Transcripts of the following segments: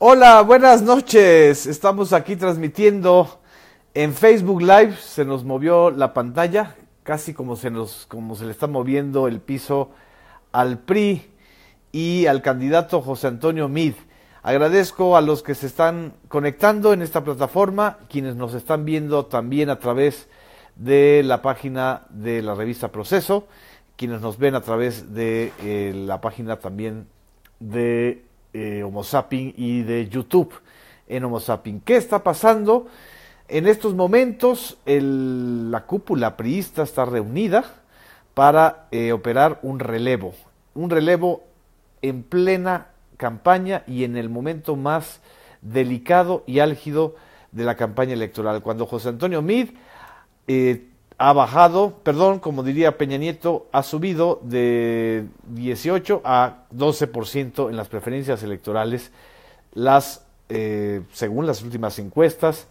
Hola, buenas noches. Estamos aquí transmitiendo en Facebook Live. Se nos movió la pantalla, casi como se le está moviendo el piso al PRI y al candidato José Antonio Meade. Agradezco a los que se están conectando en esta plataforma, quienes nos están viendo también a través de la página de la revista Proceso, quienes nos ven a través de la página también de Homo Zapping y de YouTube en Homo Zapping. ¿Qué está pasando? En estos momentos la cúpula priista está reunida para operar un relevo en plena campaña y en el momento más delicado y álgido de la campaña electoral, cuando José Antonio Meade ha bajado, como diría Peña Nieto, ha subido de 18 a 12% en las preferencias electorales, según las últimas encuestas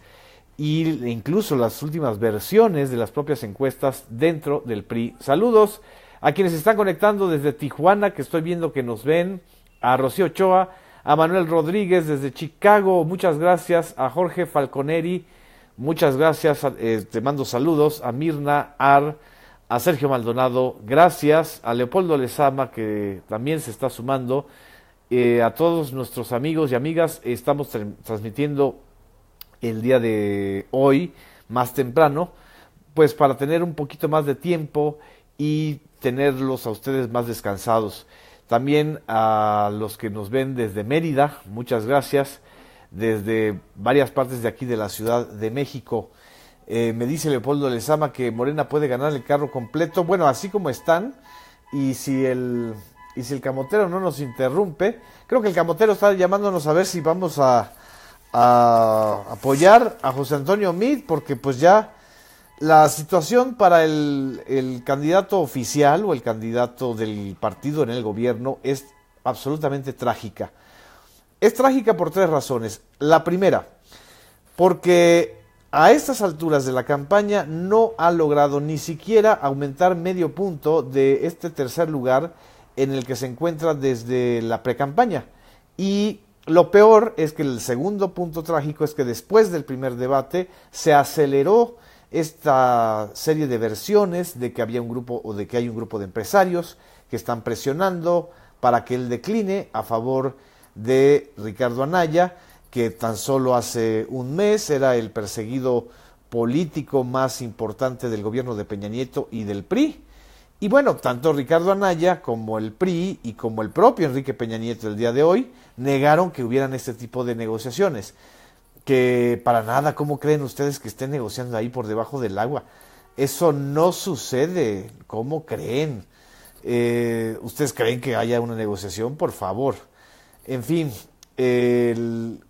e incluso las últimas versiones de las propias encuestas dentro del PRI. Saludos a quienes se están conectando desde Tijuana, que estoy viendo que nos ven, a Rocío Ochoa, a Manuel Rodríguez desde Chicago, muchas gracias, a Jorge Falconeri, muchas gracias, te mando saludos, a Mirna Ar, a Sergio Maldonado, gracias, a Leopoldo Lezama, que también se está sumando, a todos nuestros amigos y amigas. Estamos transmitiendo el día de hoy, más temprano, pues para tener un poquito más de tiempo y tenerlos a ustedes más descansados. También a los que nos ven desde Mérida, muchas gracias, desde varias partes de aquí de la Ciudad de México. Me dice Leopoldo Lezama que Morena puede ganar el carro completo. Bueno, así como están, y si el camotero no nos interrumpe, creo que el camotero está llamándonos a ver si vamos a apoyar a José Antonio Meade, porque pues ya la situación para el candidato oficial o el candidato del partido en el gobierno es absolutamente trágica. Es trágica por tres razones. La primera, porque a estas alturas de la campaña no ha logrado ni siquiera aumentar medio punto de este tercer lugar en el que se encuentra desde la precampaña. Y lo peor es que el segundo punto trágico es que después del primer debate se aceleró esta serie de versiones de que había un grupo o de que hay un grupo de empresarios que están presionando para que él decline a favor de Ricardo Anaya, que tan solo hace un mes era el perseguido político más importante del gobierno de Peña Nieto y del PRI. Y bueno, tanto Ricardo Anaya como el PRI y como el propio Enrique Peña Nieto el día de hoy negaron que hubieran este tipo de negociaciones. Que para nada, ¿cómo creen ustedes que estén negociando ahí por debajo del agua? Eso no sucede. ¿Cómo creen? ¿Ustedes creen que haya una negociación? Por favor. En fin, el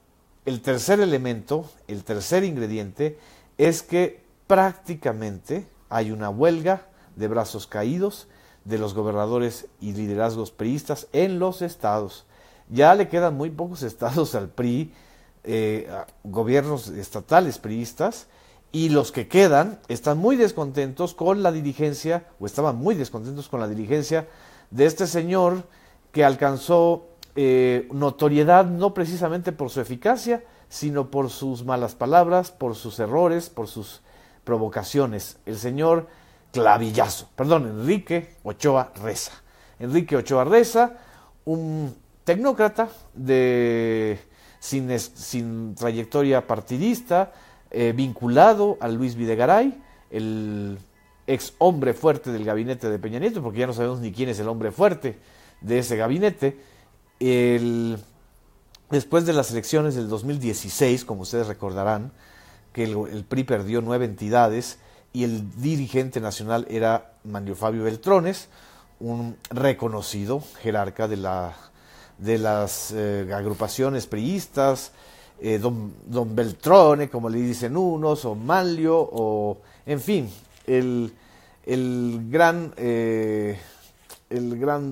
tercer elemento, el tercer ingrediente, es que prácticamente hay una huelga de brazos caídos de los gobernadores y liderazgos priistas en los estados. Ya le quedan muy pocos estados al PRI, gobiernos estatales priistas, y los que quedan están muy descontentos con la dirigencia, o estaban muy descontentos con la dirigencia de este señor que alcanzó notoriedad no precisamente por su eficacia, sino por sus malas palabras, por sus errores, por sus provocaciones. El señor Enrique Ochoa Reza. Enrique Ochoa Reza, un tecnócrata sin trayectoria partidista, vinculado a Luis Videgaray, el ex hombre fuerte del gabinete de Peña Nieto, porque ya no sabemos ni quién es el hombre fuerte de ese gabinete. Después de las elecciones del 2016, como ustedes recordarán, que el PRI perdió 9 entidades y el dirigente nacional era Manlio Fabio Beltrones, un reconocido jerarca de las agrupaciones priistas, don Beltrone, como le dicen unos, o Manlio, o en fin, el gran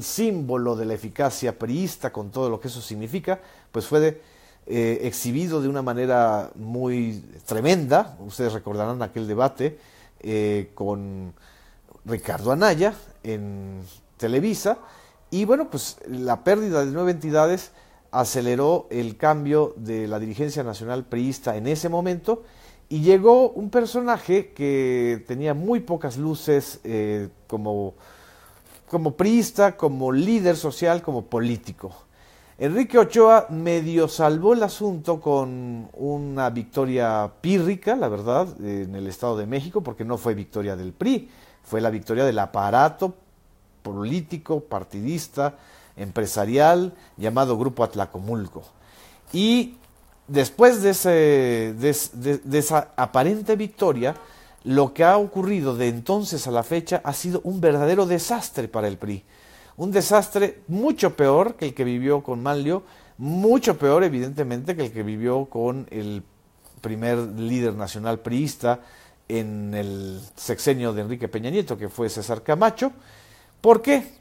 símbolo de la eficacia priista, con todo lo que eso significa, pues fue exhibido de una manera muy tremenda. Ustedes recordarán aquel debate con Ricardo Anaya en Televisa, y bueno, pues la pérdida de 9 entidades aceleró el cambio de la dirigencia nacional priista en ese momento y llegó un personaje que tenía muy pocas luces como priista, como líder social, como político. Enrique Ochoa medio salvó el asunto con una victoria pírrica, la verdad, en el Estado de México, porque no fue victoria del PRI, fue la victoria del aparato político, partidista, empresarial, llamado Grupo Atlacomulco. Y después de esa aparente victoria, lo que ha ocurrido de entonces a la fecha ha sido un verdadero desastre para el PRI. Un desastre mucho peor que el que vivió con Manlio, mucho peor evidentemente que el que vivió con el primer líder nacional priista en el sexenio de Enrique Peña Nieto, que fue César Camacho. ¿Por qué?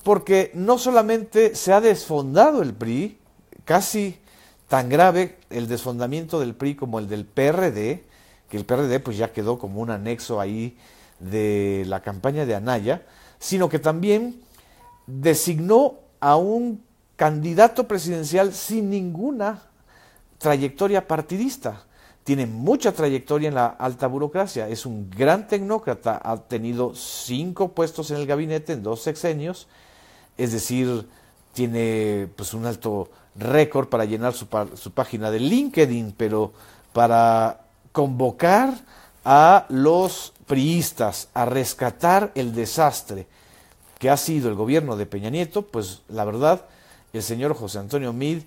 Porque no solamente se ha desfondado el PRI, casi tan grave el desfondamiento del PRI como el del PRD, que el PRD pues ya quedó como un anexo ahí de la campaña de Anaya, sino que también designó a un candidato presidencial sin ninguna trayectoria partidista. Tiene mucha trayectoria en la alta burocracia, es un gran tecnócrata, ha tenido 5 puestos en el gabinete en 2 sexenios, es decir, tiene pues un alto récord para llenar su página de LinkedIn, pero para convocar a los priistas a rescatar el desastre que ha sido el gobierno de Peña Nieto, pues la verdad, el señor José Antonio Meade,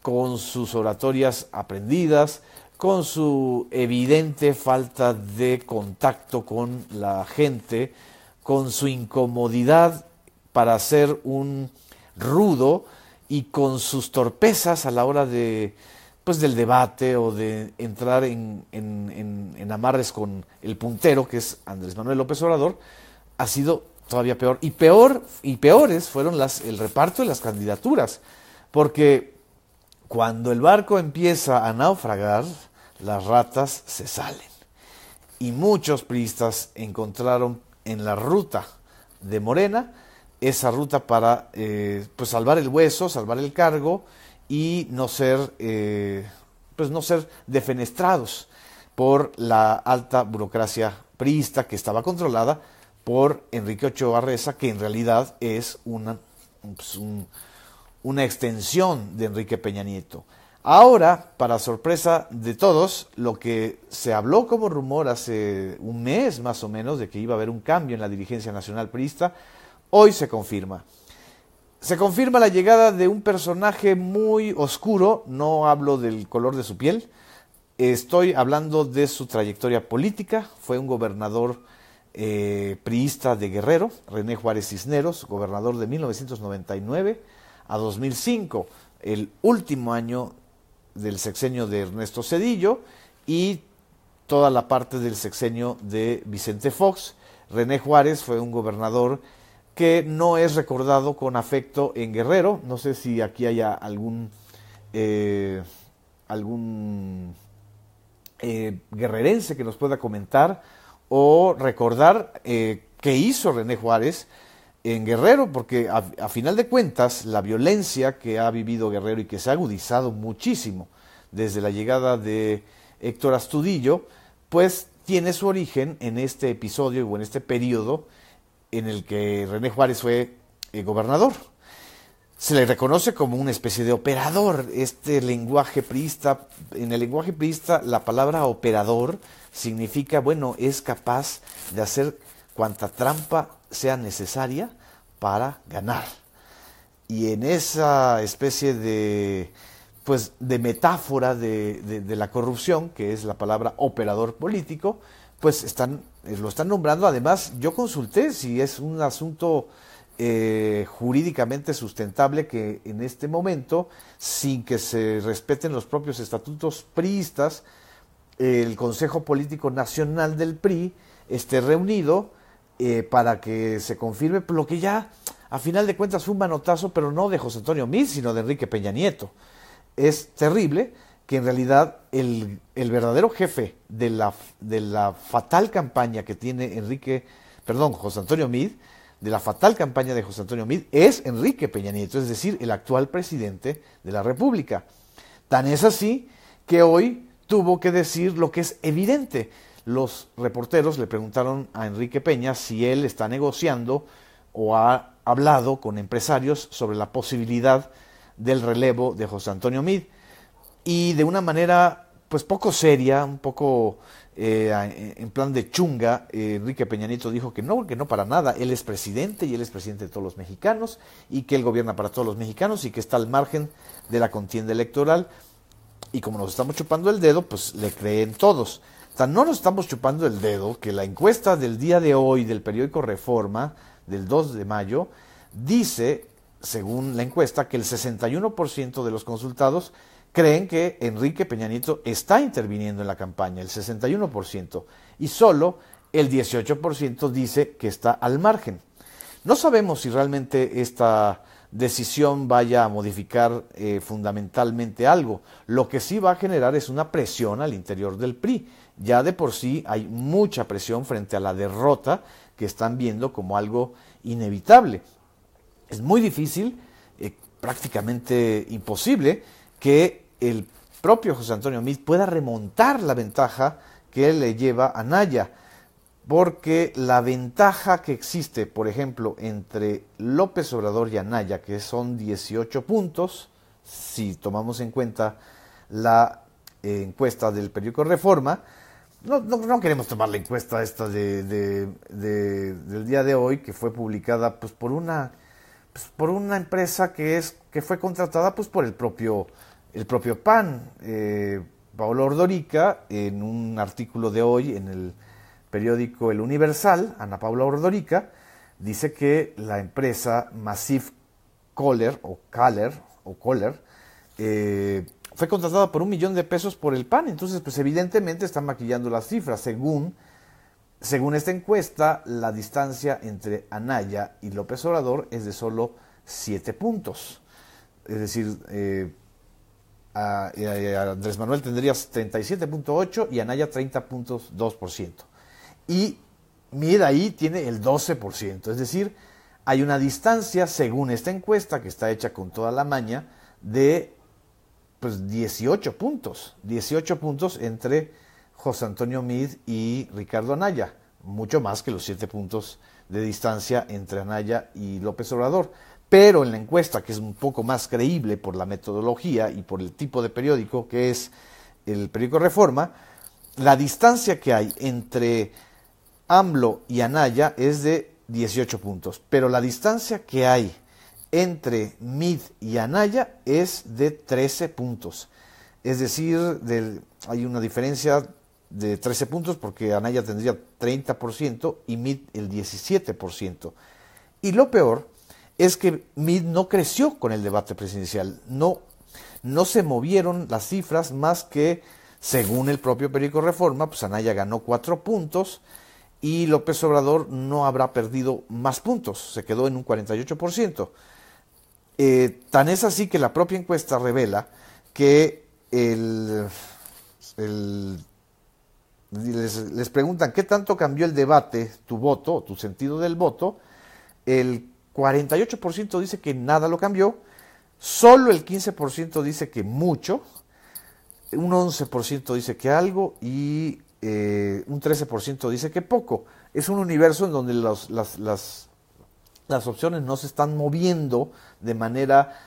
con sus oratorias aprendidas, con su evidente falta de contacto con la gente, con su incomodidad para ser un rudo y con sus torpezas a la hora de pues del debate o de entrar en amarres con el puntero, que es Andrés Manuel López Obrador, ha sido todavía peor. Y peores fueron el reparto de las candidaturas, porque cuando el barco empieza a naufragar, las ratas se salen. Y muchos priistas encontraron en la ruta de Morena esa ruta para pues salvar el hueso, salvar el cargo y no ser defenestrados por la alta burocracia priista que estaba controlada por Enrique Ochoa Reza, que en realidad es una extensión de Enrique Peña Nieto. Ahora, para sorpresa de todos, lo que se habló como rumor hace un mes más o menos de que iba a haber un cambio en la dirigencia nacional priista, hoy se confirma. Se confirma la llegada de un personaje muy oscuro, no hablo del color de su piel, estoy hablando de su trayectoria política. Fue un gobernador priista de Guerrero, René Juárez Cisneros, gobernador de 1999 a 2005, el último año del sexenio de Ernesto Zedillo y toda la parte del sexenio de Vicente Fox. René Juárez fue un gobernador que no es recordado con afecto en Guerrero. No sé si aquí haya algún guerrerense que nos pueda comentar o recordar qué hizo René Juárez en Guerrero, porque a final de cuentas la violencia que ha vivido Guerrero y que se ha agudizado muchísimo desde la llegada de Héctor Astudillo, pues tiene su origen en este episodio o en este periodo en el que René Juárez fue gobernador. Se le reconoce como una especie de operador. Este lenguaje priista, en el lenguaje priista la palabra operador significa, bueno, es capaz de hacer cuanta trampa sea necesaria para ganar. Y en esa especie de metáfora de la corrupción, que es la palabra operador político, pues lo están nombrando. Además, yo consulté si es un asunto jurídicamente sustentable que en este momento, sin que se respeten los propios estatutos priistas, el Consejo Político Nacional del PRI esté reunido para que se confirme lo que ya a final de cuentas fue un manotazo, pero no de José Antonio Meade, sino de Enrique Peña Nieto. Es terrible que en realidad el verdadero jefe de la fatal campaña que tiene José Antonio Meade, de la fatal campaña de José Antonio Meade es Enrique Peña Nieto, es decir, el actual presidente de la República. Tan es así que hoy tuvo que decir lo que es evidente. Los reporteros le preguntaron a Enrique Peña si él está negociando o ha hablado con empresarios sobre la posibilidad del relevo de José Antonio Meade. Y de una manera pues poco seria, un poco en plan de chunga, Enrique Peña Nieto dijo que no para nada, él es presidente y él es presidente de todos los mexicanos y que él gobierna para todos los mexicanos y que está al margen de la contienda electoral. Y como nos estamos chupando el dedo, pues le creen todos. O sea, no nos estamos chupando el dedo, que la encuesta del día de hoy del periódico Reforma, del 2 de mayo, dice, según la encuesta, que el 61% de los consultados creen que Enrique Peña Nieto está interviniendo en la campaña, el 61%, y solo el 18% dice que está al margen. No sabemos si realmente esta decisión vaya a modificar fundamentalmente algo. Lo que sí va a generar es una presión al interior del PRI. Ya de por sí hay mucha presión frente a la derrota que están viendo como algo inevitable. Es muy difícil, prácticamente imposible, que el propio José Antonio Meade pueda remontar la ventaja que le lleva a Anaya, porque la ventaja que existe, por ejemplo, entre López Obrador y Anaya, que son 18 puntos, si tomamos en cuenta la encuesta del periódico Reforma, no queremos tomar la encuesta esta del día de hoy, que fue publicada pues por una empresa que fue contratada pues por el propio PAN. Paola Ordorica, en un artículo de hoy en el periódico El Universal, Ana Paula Ordorica, dice que la empresa Massive Kohler fue contratada por $1 millón por el PAN. Entonces, pues evidentemente están maquillando las cifras. Según esta encuesta, la distancia entre Anaya y López Obrador es de solo 7 puntos. Es decir, Andrés Manuel tendría 37.8 y Anaya 30.2%. Y Meade ahí tiene el 12%. Es decir, hay una distancia, según esta encuesta, que está hecha con toda la maña, de 18 puntos. 18 puntos entre José Antonio Meade y Ricardo Anaya. Mucho más que los 7 puntos de distancia entre Anaya y López Obrador. Pero en la encuesta, que es un poco más creíble por la metodología y por el tipo de periódico que es el periódico Reforma, la distancia que hay entre AMLO y Anaya es de 18 puntos, pero la distancia que hay entre Meade y Anaya es de 13 puntos. Es decir, hay una diferencia de 13 puntos porque Anaya tendría 30% y Meade el 17%. Y lo peor es que Meade no creció con el debate presidencial, no se movieron las cifras más que, según el propio periódico Reforma, pues Anaya ganó 4 puntos y López Obrador no habrá perdido más puntos, se quedó en un 48%. Tan es así que la propia encuesta revela que les preguntan qué tanto cambió el debate, tu voto, o tu sentido del voto. El 48% dice que nada lo cambió, solo el 15% dice que mucho, un 11% dice que algo y un 13% dice que poco. Es un universo en donde las opciones no se están moviendo de manera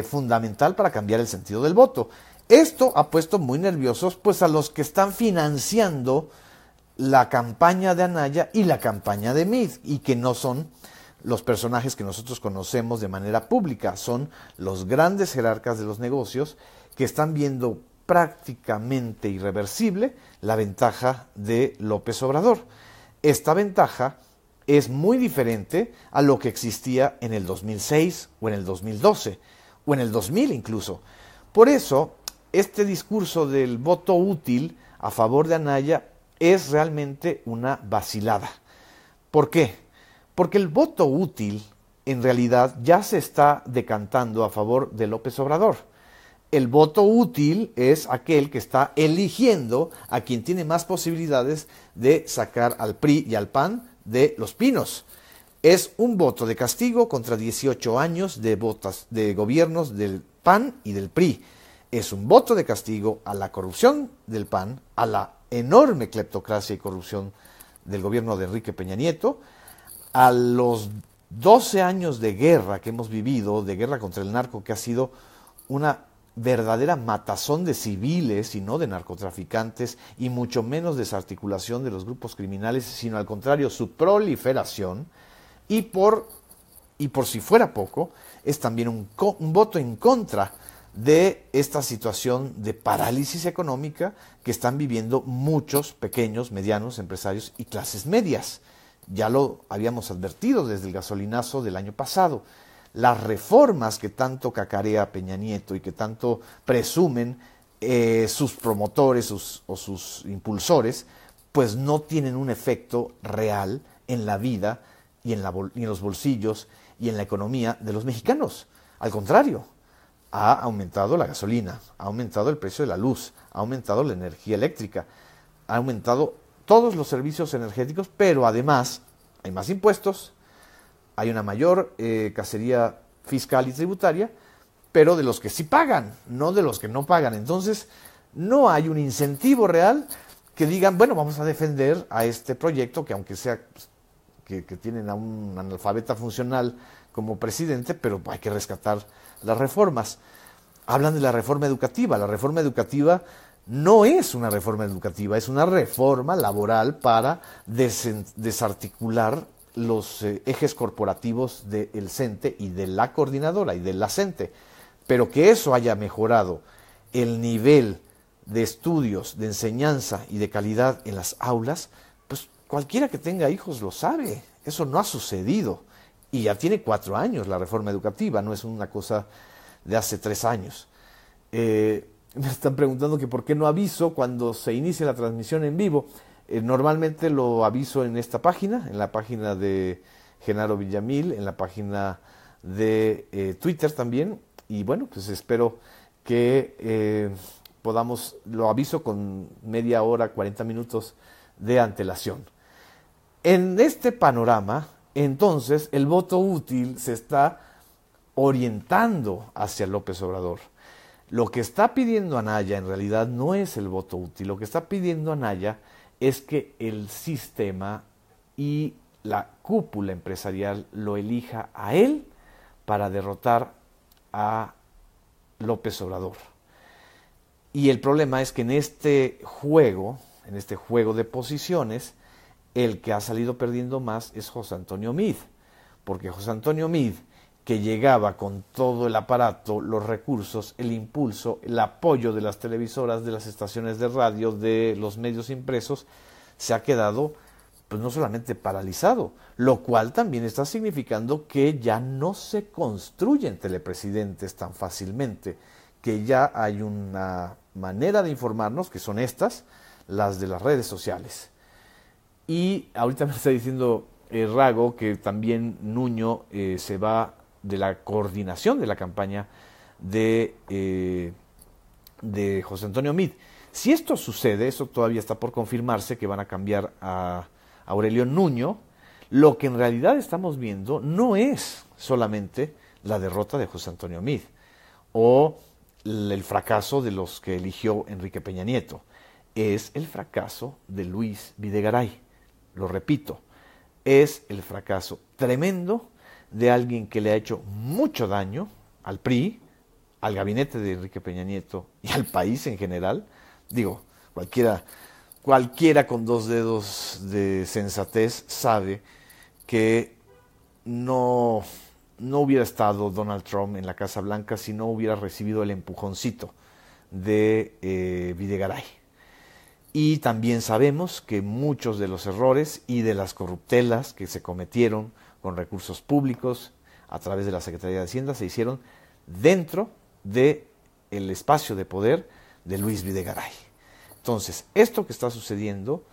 fundamental para cambiar el sentido del voto. Esto ha puesto muy nerviosos pues a los que están financiando la campaña de Anaya y la campaña de Meade, y que no son los personajes que nosotros conocemos de manera pública, son los grandes jerarcas de los negocios que están viendo prácticamente irreversible la ventaja de López Obrador. Esta ventaja es muy diferente a lo que existía en el 2006 o en el 2012 o en el 2000 incluso. Por eso, este discurso del voto útil a favor de Anaya es realmente una vacilada. ¿Por qué? Porque el voto útil en realidad ya se está decantando a favor de López Obrador. El voto útil es aquel que está eligiendo a quien tiene más posibilidades de sacar al PRI y al PAN de Los Pinos. Es un voto de castigo contra 18 años de gobiernos del PAN y del PRI. Es un voto de castigo a la corrupción del PAN, a la enorme cleptocracia y corrupción del gobierno de Enrique Peña Nieto, a los 12 años de guerra que hemos vivido, de guerra contra el narco, que ha sido una verdadera matazón de civiles y no de narcotraficantes, y mucho menos desarticulación de los grupos criminales, sino al contrario, su proliferación. Y por si fuera poco, es también un voto en contra de esta situación de parálisis económica que están viviendo muchos pequeños, medianos empresarios y clases medias. Ya lo habíamos advertido desde el gasolinazo del año pasado. Las reformas que tanto cacarea Peña Nieto y que tanto presumen sus promotores o sus impulsores, pues no tienen un efecto real en la vida y en los bolsillos y en la economía de los mexicanos. Al contrario, ha aumentado la gasolina, ha aumentado el precio de la luz, ha aumentado la energía eléctrica, ha aumentado todos los servicios energéticos, pero además hay más impuestos, hay una mayor cacería fiscal y tributaria, pero de los que sí pagan, no de los que no pagan. Entonces, no hay un incentivo real que digan, bueno, vamos a defender a este proyecto que aunque sea que tienen a un analfabeta funcional como presidente, pero hay que rescatar las reformas. Hablan de la reforma educativa. La reforma educativa no es una reforma educativa, es una reforma laboral para desarticular los ejes corporativos del CENTE y de la coordinadora y de la CENTE. Pero que eso haya mejorado el nivel de estudios, de enseñanza y de calidad en las aulas, pues cualquiera que tenga hijos lo sabe. Eso no ha sucedido. Y ya tiene 4 años la reforma educativa, no es una cosa de hace 3 años. Me están preguntando que por qué no aviso cuando se inicia la transmisión en vivo. Normalmente lo aviso en esta página, en la página de Genaro Villamil, en la página de Twitter también. Y bueno, pues espero que lo aviso con media hora, 40 minutos de antelación. En este panorama, entonces, el voto útil se está orientando hacia López Obrador. Lo que está pidiendo Anaya en realidad no es el voto útil. Lo que está pidiendo Anaya es que el sistema y la cúpula empresarial lo elija a él para derrotar a López Obrador. Y el problema es que en este juego de posiciones, el que ha salido perdiendo más es José Antonio Meade, porque José Antonio Meade, que llegaba con todo el aparato, los recursos, el impulso, el apoyo de las televisoras, de las estaciones de radio, de los medios impresos, se ha quedado pues no solamente paralizado, lo cual también está significando que ya no se construyen telepresidentes tan fácilmente, que ya hay una manera de informarnos, que son las de las redes sociales. Y ahorita me está diciendo Rago que también Nuño se va de la coordinación de la campaña de José Antonio Meade. Si esto sucede, eso todavía está por confirmarse, que van a cambiar a Aurelio Nuño, lo que en realidad estamos viendo no es solamente la derrota de José Antonio Meade o el fracaso de los que eligió Enrique Peña Nieto, es el fracaso de Luis Videgaray. Lo repito, es el fracaso tremendo de alguien que le ha hecho mucho daño al PRI, al gabinete de Enrique Peña Nieto y al país en general. Digo, cualquiera con 2 dedos de sensatez sabe que no hubiera estado Donald Trump en la Casa Blanca si no hubiera recibido el empujoncito de Videgaray. Y también sabemos que muchos de los errores y de las corruptelas que se cometieron con recursos públicos a través de la Secretaría de Hacienda se hicieron dentro del espacio de poder de Luis Videgaray. Entonces, esto que está sucediendo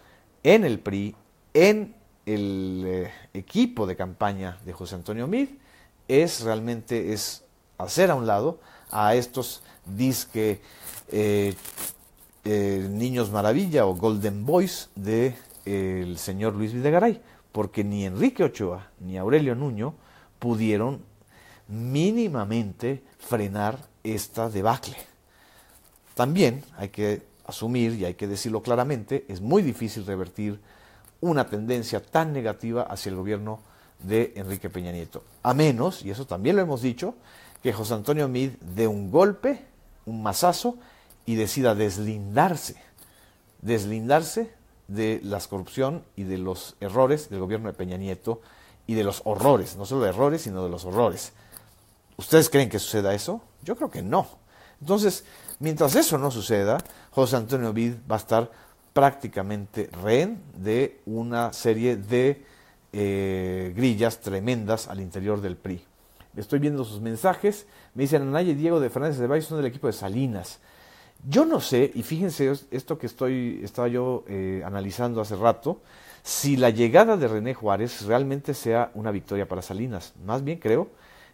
en el PRI, en el equipo de campaña de José Antonio Meade, realmente es hacer a un lado a estos disque niños maravilla o golden boys del señor Luis Videgaray, porque ni Enrique Ochoa ni Aurelio Nuño pudieron mínimamente frenar esta debacle. También hay que asumir, y hay que decirlo claramente, es muy difícil revertir una tendencia tan negativa hacia el gobierno de Enrique Peña Nieto, a menos, y eso también lo hemos dicho, que José Antonio Meade dé un golpe, un mazazo, y decida deslindarse de la corrupción y de los errores del gobierno de Peña Nieto y de los horrores, no solo de errores, sino de los horrores. ¿Ustedes creen que suceda eso? Yo creo que no. Entonces, mientras eso no suceda, José Antonio Meade va a estar prácticamente rehén de una serie de grillas tremendas al interior del PRI. Estoy viendo sus mensajes, me dicen Anaya y Diego de Fernández de Valle son del equipo de Salinas. Yo no sé, y fíjense esto que estaba yo analizando hace rato, si la llegada de René Juárez realmente sea una victoria para Salinas. Más bien creo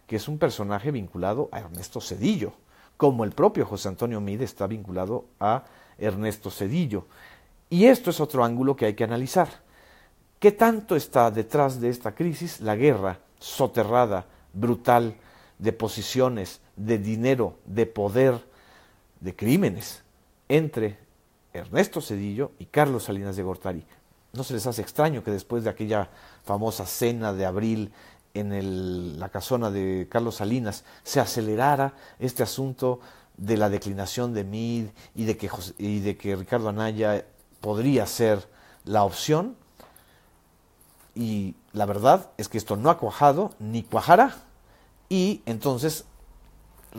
que es un personaje vinculado a Ernesto Zedillo, como el propio José Antonio Meade está vinculado a Ernesto Zedillo. Y esto es otro ángulo que hay que analizar. ¿Qué tanto está detrás de esta crisis la guerra soterrada, brutal, de posiciones, de dinero, de poder, de crímenes entre Ernesto Zedillo y Carlos Salinas de Gortari? ¿No se les hace extraño que después de aquella famosa cena de abril en la casona de Carlos Salinas se acelerara este asunto de la declinación de Meade y de que Ricardo Anaya podría ser la opción? Y la verdad es que esto no ha cuajado ni cuajará, y entonces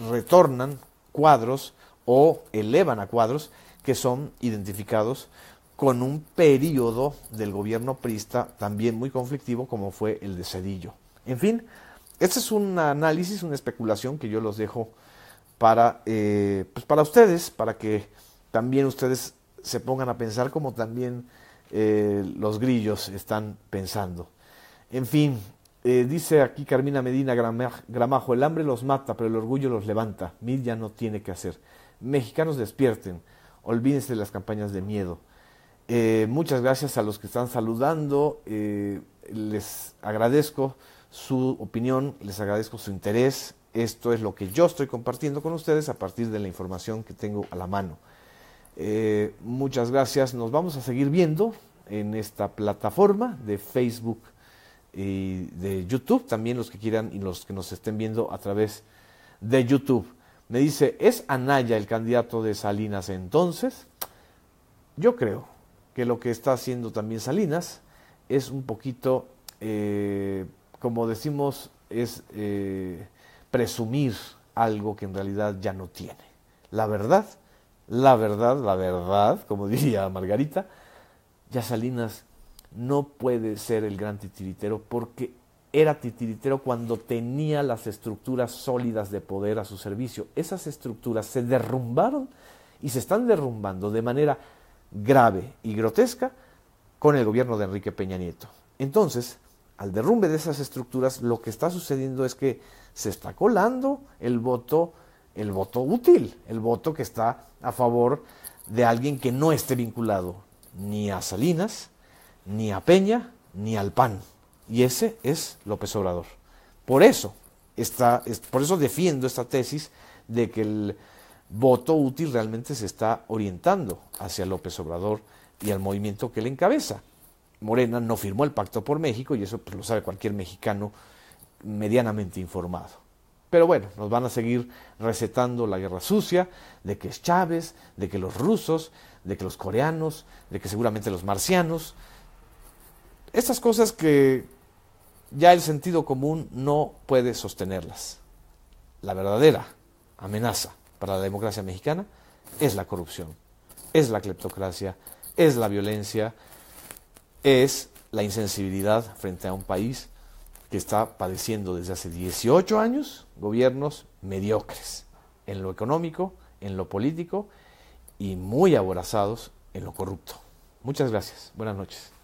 retornan cuadros o elevan a cuadros que son identificados con un periodo del gobierno priista también muy conflictivo como fue el de Zedillo. En fin, este es un análisis, una especulación que yo los dejo para ustedes, para que también ustedes se pongan a pensar como también los grillos están pensando. En fin, dice aquí Carmina Medina Gramajo, el hambre los mata, pero el orgullo los levanta. Meade ya no tiene que hacer. Mexicanos despierten, olvídense de las campañas de miedo. Muchas gracias a los que están saludando, les agradezco su opinión, les agradezco su interés. Esto es lo que yo estoy compartiendo con ustedes a partir de la información que tengo a la mano. Muchas gracias, nos vamos a seguir viendo en esta plataforma de Facebook y de YouTube, también los que quieran y los que nos estén viendo a través de YouTube. Me dice, ¿es Anaya el candidato de Salinas entonces? Yo creo que lo que está haciendo también Salinas es un poquito, como decimos, es presumir algo que en realidad ya no tiene. La verdad, como diría Margarita, ya Salinas no puede ser el gran titiritero porque era titiritero cuando tenía las estructuras sólidas de poder a su servicio. Esas estructuras se derrumbaron y se están derrumbando de manera grave y grotesca con el gobierno de Enrique Peña Nieto. Entonces, al derrumbe de esas estructuras, lo que está sucediendo es que se está colando el voto útil, el voto que está a favor de alguien que no esté vinculado ni a Salinas, ni a Peña, ni al PAN. Y ese es López Obrador. Por eso defiendo esta tesis de que el voto útil realmente se está orientando hacia López Obrador y al movimiento que él encabeza. Morena no firmó el Pacto por México y eso pues, lo sabe cualquier mexicano medianamente informado. Pero bueno, nos van a seguir recetando la guerra sucia, de que es Chávez, de que los rusos, de que los coreanos, de que seguramente los marcianos. Estas cosas que ya el sentido común no puede sostenerlas. La verdadera amenaza para la democracia mexicana es la corrupción, es la cleptocracia, es la violencia, es la insensibilidad frente a un país que está padeciendo desde hace 18 años gobiernos mediocres en lo económico, en lo político y muy aborazados en lo corrupto. Muchas gracias. Buenas noches.